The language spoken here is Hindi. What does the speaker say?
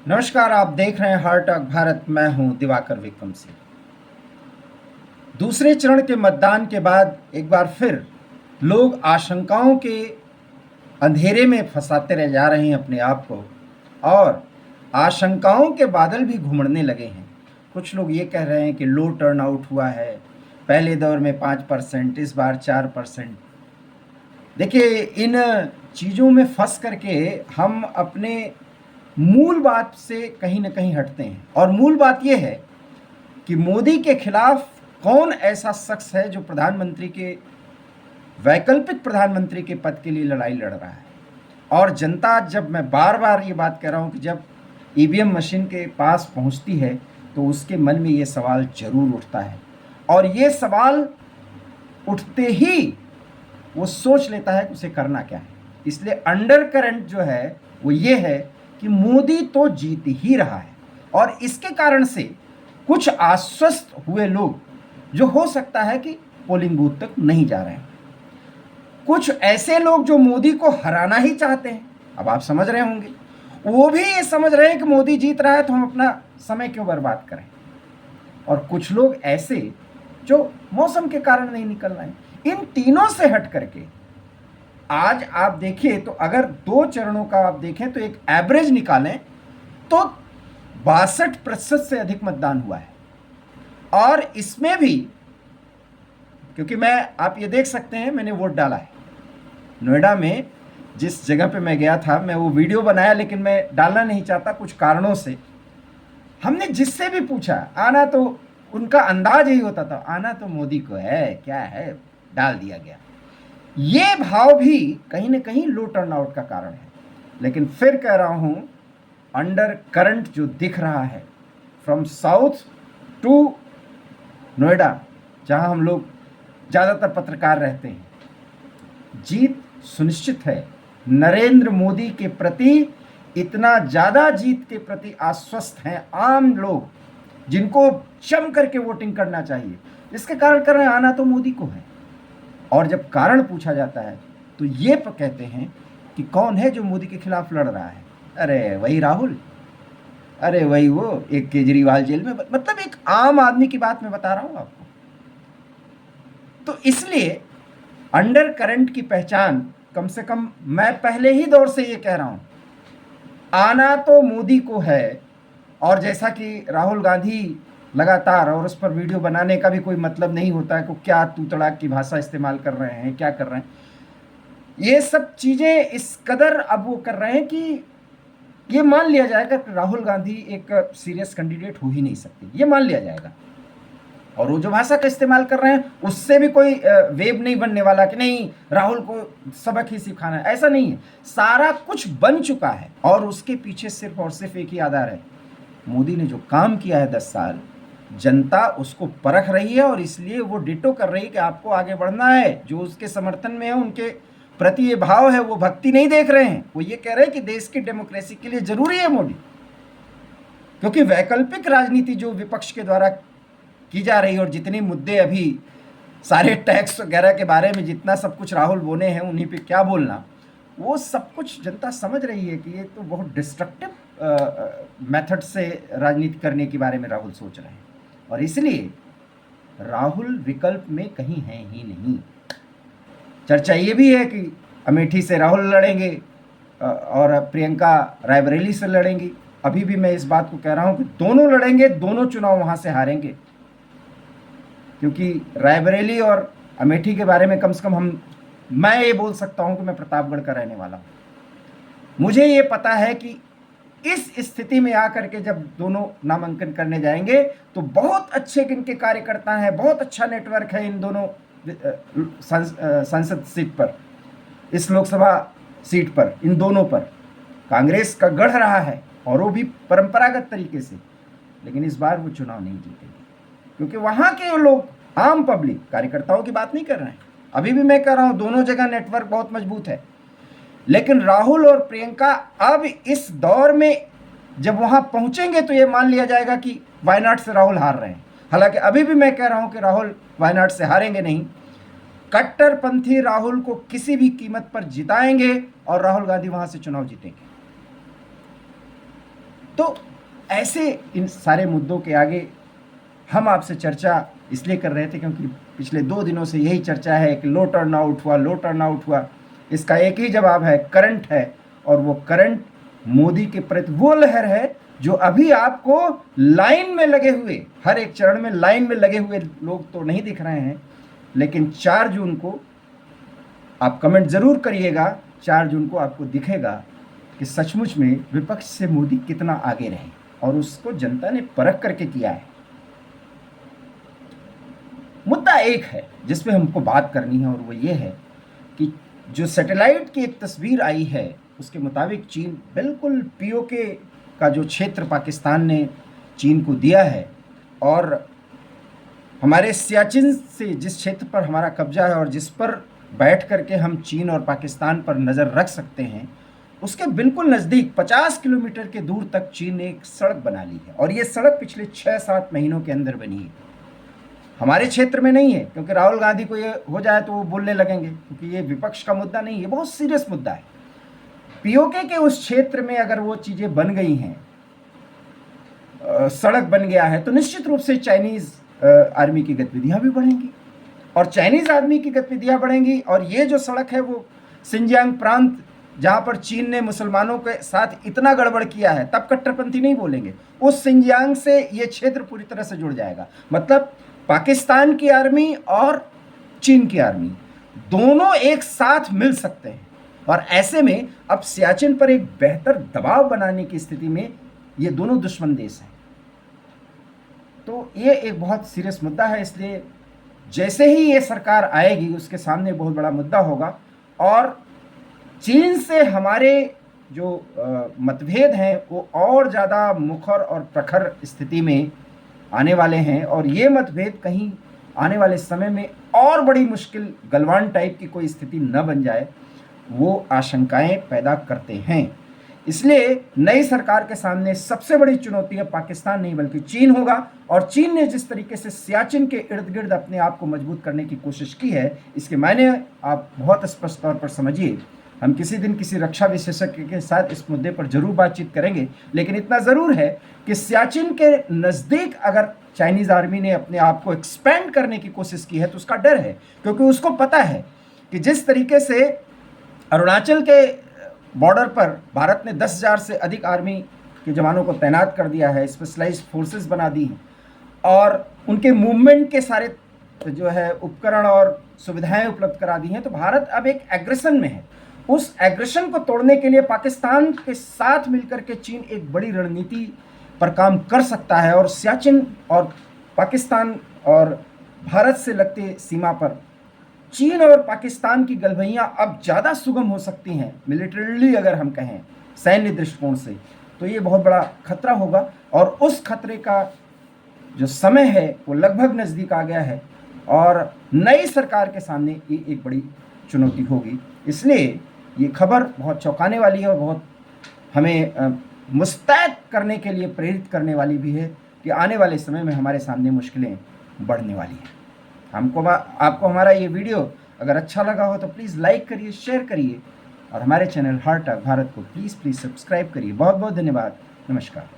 नमस्कार, आप देख रहे हैं हार्ट ऑफ भारत। मैं हूं दिवाकर विक्रम सिंह। दूसरे चरण के मतदान के बाद एक बार फिर लोग आशंकाओं के अंधेरे में फंसाते रह जा रहे हैं अपने आप को, और आशंकाओं के बादल भी घुमड़ने लगे हैं। कुछ लोग ये कह रहे हैं कि लो टर्न आउट हुआ है, पहले दौर में 5%, इस बार 4%। देखिए, इन चीज़ों में फंस करके हम अपने मूल बात से कहीं ना कहीं हटते हैं। और मूल बात यह है कि मोदी के खिलाफ कौन ऐसा शख्स है जो प्रधानमंत्री के वैकल्पिक प्रधानमंत्री के पद के लिए लड़ाई लड़ रहा है। और जनता, जब मैं बार बार ये बात कह रहा हूँ कि जब ईवीएम मशीन के पास पहुँचती है तो उसके मन में ये सवाल जरूर उठता है, और ये सवाल उठते ही वो सोच लेता है कि उसे करना क्या है। इसलिए अंडर करंट जो है वो ये है कि मोदी तो जीत ही रहा है, और इसके कारण से कुछ आश्वस्त हुए लोग, जो हो सकता है कि पोलिंग बूथ तक नहीं जा रहे हैं, कुछ ऐसे लोग जो मोदी को हराना ही चाहते हैं, अब आप समझ रहे होंगे, वो भी ये समझ रहे हैं कि मोदी जीत रहा है तो हम अपना समय क्यों बर्बाद करें। और कुछ लोग ऐसे जो मौसम के कारण नहीं निकल रहे हैं। इन तीनों से हट करके आज आप देखिए तो अगर 2 चरणों का आप देखें तो एक एवरेज निकालें तो 62% से अधिक मतदान हुआ है। और इसमें भी, क्योंकि आप ये देख सकते हैं, मैंने वोट डाला है नोएडा में। जिस जगह पे मैं गया था, मैं वो वीडियो बनाया, लेकिन मैं डालना नहीं चाहता कुछ कारणों से। हमने जिससे भी पूछा, आना तो उनका अंदाज यही होता था, आना तो मोदी को है, क्या है, डाल दिया गया। ये भाव भी कहीं ना कहीं लो टर्नआउट का कारण है। लेकिन फिर कह रहा हूं, अंडर करंट जो दिख रहा है फ्रॉम साउथ टू नोएडा, जहां हम लोग ज़्यादातर पत्रकार रहते हैं, जीत सुनिश्चित है। नरेंद्र मोदी के प्रति इतना ज़्यादा जीत के प्रति आश्वस्त हैं आम लोग, जिनको जम करके वोटिंग करना चाहिए। इसके कारण कर रहे हैं, आना तो मोदी को है। और जब कारण पूछा जाता है तो ये कहते हैं कि कौन है जो मोदी के खिलाफ लड़ रहा है। अरे वही राहुल, अरे वही वो एक केजरीवाल जेल में। मतलब एक आम आदमी की बात मैं बता रहा हूं आपको। तो इसलिए अंडर करंट की पहचान, कम से कम मैं पहले ही दौर से ये कह रहा हूं, आना तो मोदी को है। और जैसा कि राहुल गांधी लगातार, और उस पर वीडियो बनाने का भी कोई मतलब नहीं होता है कि क्या तू तड़ाक की भाषा इस्तेमाल कर रहे हैं, क्या कर रहे हैं, ये सब चीज़ें इस कदर अब वो कर रहे हैं कि ये मान लिया जाएगा कि राहुल गांधी एक सीरियस कैंडिडेट हो ही नहीं सकते, ये मान लिया जाएगा। और वो जो भाषा का इस्तेमाल कर रहे हैं उससे भी कोई वेब नहीं बनने वाला कि नहीं राहुल को सबक ही सिखाना है, ऐसा नहीं है। सारा कुछ बन चुका है और उसके पीछे सिर्फ और सिर्फ एक ही आधार है, मोदी ने जो काम किया है 10 साल, जनता उसको परख रही है। और इसलिए वो डिटो कर रही है कि आपको आगे बढ़ना है। जो उसके समर्थन में है, उनके प्रति ये भाव है, वो भक्ति नहीं देख रहे हैं, वो ये कह रहे हैं कि देश की डेमोक्रेसी के लिए जरूरी है मोदी। क्योंकि वैकल्पिक राजनीति जो विपक्ष के द्वारा की जा रही है, और जितने मुद्दे अभी सारे टैक्स वगैरह के बारे में जितना सब कुछ राहुल बोले हैं, उन्हीं पे क्या बोलना, वो सब कुछ जनता समझ रही है कि ये तो बहुत डिस्ट्रक्टिव मेथड से राजनीति करने के बारे में राहुल सोच रहे हैं। और इसलिए राहुल विकल्प में कहीं है ही नहीं। चर्चा ये भी है कि अमेठी से राहुल लड़ेंगे और प्रियंका रायबरेली से लड़ेंगी। अभी भी मैं इस बात को कह रहा हूं कि दोनों लड़ेंगे, दोनों चुनाव वहां से हारेंगे। क्योंकि रायबरेली और अमेठी के बारे में कम से कम मैं ये बोल सकता हूं कि मैं प्रतापगढ़ का रहने वाला हूं। मुझे ये पता है कि इस स्थिति में आकर के जब दोनों नामांकन करने जाएंगे तो बहुत अच्छे इनके कार्यकर्ता हैं, बहुत अच्छा नेटवर्क है इन दोनों संसद सीट पर, इस लोकसभा सीट पर, इन दोनों पर कांग्रेस का गढ़ रहा है, और वो भी परंपरागत तरीके से। लेकिन इस बार वो चुनाव नहीं जीतेंगे, क्योंकि वहां के लोग, आम पब्लिक, कार्यकर्ताओं की बात नहीं कर रहे हैं। अभी भी मैं कह रहा हूं, दोनों जगह नेटवर्क बहुत मजबूत है। लेकिन राहुल और प्रियंका अब इस दौर में जब वहां पहुंचेंगे तो ये मान लिया जाएगा कि वायनाड से राहुल हार रहे हैं। हालांकि अभी भी मैं कह रहा हूं कि राहुल वायनाड से हारेंगे नहीं। कट्टरपंथी राहुल को किसी भी कीमत पर जिताएंगे और राहुल गांधी वहां से चुनाव जीतेंगे। तो ऐसे इन सारे मुद्दों के आगे हम आपसे चर्चा इसलिए कर रहे थे क्योंकि पिछले 2 दिनों से यही चर्चा है कि लो टर्न आउट हुआ। इसका एक ही जवाब है, करंट है। और वो करंट मोदी के प्रति वो लहर है जो अभी आपको लाइन में लगे हुए, हर एक चरण में लाइन में लगे हुए लोग तो नहीं दिख रहे हैं, लेकिन 4 जून को आप कमेंट जरूर करिएगा, 4 जून को आपको दिखेगा कि सचमुच में विपक्ष से मोदी कितना आगे रहे, और उसको जनता ने परख करके किया है। मुद्दा एक है जिस पे हमको बात करनी है, और वो ये है कि जो सैटेलाइट की एक तस्वीर आई है उसके मुताबिक चीन बिल्कुल पीओके का जो क्षेत्र पाकिस्तान ने चीन को दिया है, और हमारे सियाचिन से जिस क्षेत्र पर हमारा कब्जा है और जिस पर बैठ करके हम चीन और पाकिस्तान पर नज़र रख सकते हैं, उसके बिल्कुल नज़दीक 50 किलोमीटर के दूर तक चीन ने एक सड़क बना ली है। और ये सड़क पिछले 6-7 महीनों के अंदर बनी है। हमारे क्षेत्र में नहीं है, क्योंकि राहुल गांधी को ये हो जाए तो वो बोलने लगेंगे, क्योंकि ये विपक्ष का मुद्दा नहीं है, बहुत सीरियस मुद्दा है। पीओके के उस क्षेत्र में अगर वो चीज़ें बन गई हैं, सड़क बन गया है, तो निश्चित रूप से चाइनीज़ आर्मी की गतिविधियाँ भी बढ़ेंगी, और चाइनीज़ आर्मी की गतिविधियाँ बढ़ेंगी। और ये जो सड़क है वो सिंजियांग प्रांत, जहाँ पर चीन ने मुसलमानों के साथ इतना गड़बड़ किया है, तब कट्टरपंथी नहीं बोलेंगे, उस सिंजियांग से ये क्षेत्र पूरी तरह से जुड़ जाएगा। मतलब पाकिस्तान की आर्मी और चीन की आर्मी दोनों एक साथ मिल सकते हैं, और ऐसे में अब सियाचिन पर एक बेहतर दबाव बनाने की स्थिति में ये दोनों दुश्मन देश हैं। तो ये एक बहुत सीरियस मुद्दा है, इसलिए जैसे ही ये सरकार आएगी उसके सामने बहुत बड़ा मुद्दा होगा, और चीन से हमारे जो मतभेद हैं वो और ज़्यादा मुखर और प्रखर स्थिति में आने वाले हैं, और ये मतभेद कहीं आने वाले समय में और बड़ी मुश्किल गलवान टाइप की कोई स्थिति न बन जाए, वो आशंकाएं पैदा करते हैं। इसलिए नई सरकार के सामने सबसे बड़ी चुनौती है पाकिस्तान नहीं बल्कि चीन होगा, और चीन ने जिस तरीके से सियाचिन के इर्द गिर्द अपने आप को मजबूत करने की कोशिश की है, इसके मायने आप बहुत स्पष्ट तौर पर समझिए। हम किसी दिन किसी रक्षा विशेषज्ञ के साथ इस मुद्दे पर जरूर बातचीत करेंगे, लेकिन इतना ज़रूर है कि सियाचिन के नज़दीक अगर चाइनीज़ आर्मी ने अपने आप को एक्सपेंड करने की कोशिश की है तो उसका डर है, क्योंकि उसको पता है कि जिस तरीके से अरुणाचल के बॉर्डर पर भारत ने 10,000 से अधिक आर्मी के जवानों को तैनात कर दिया है, स्पेशलाइज्ड फोर्सेस बना दी हैं, और उनके मूवमेंट के सारे जो है उपकरण और सुविधाएं उपलब्ध करा दी हैं, तो भारत अब एक एग्रेशन में है। उस एग्रेशन को तोड़ने के लिए पाकिस्तान के साथ मिलकर के चीन एक बड़ी रणनीति पर काम कर सकता है, और सियाचिन और पाकिस्तान और भारत से लगते सीमा पर चीन और पाकिस्तान की गलभैयाँ अब ज़्यादा सुगम हो सकती हैं मिलिटरीली, अगर हम कहें सैन्य दृष्टिकोण से, तो ये बहुत बड़ा खतरा होगा, और उस खतरे का जो समय है वो लगभग नज़दीक आ गया है, और नई सरकार के सामने ये एक बड़ी चुनौती होगी। इसलिए ये खबर बहुत चौंकाने वाली है और बहुत हमें मुस्तैद करने के लिए प्रेरित करने वाली भी है कि आने वाले समय में हमारे सामने मुश्किलें बढ़ने वाली हैं। आपको हमारा ये वीडियो अगर अच्छा लगा हो तो प्लीज़ लाइक करिए, शेयर करिए, और हमारे चैनल हार्ट ऑफ भारत को प्लीज़ सब्सक्राइब करिए। बहुत बहुत धन्यवाद। नमस्कार।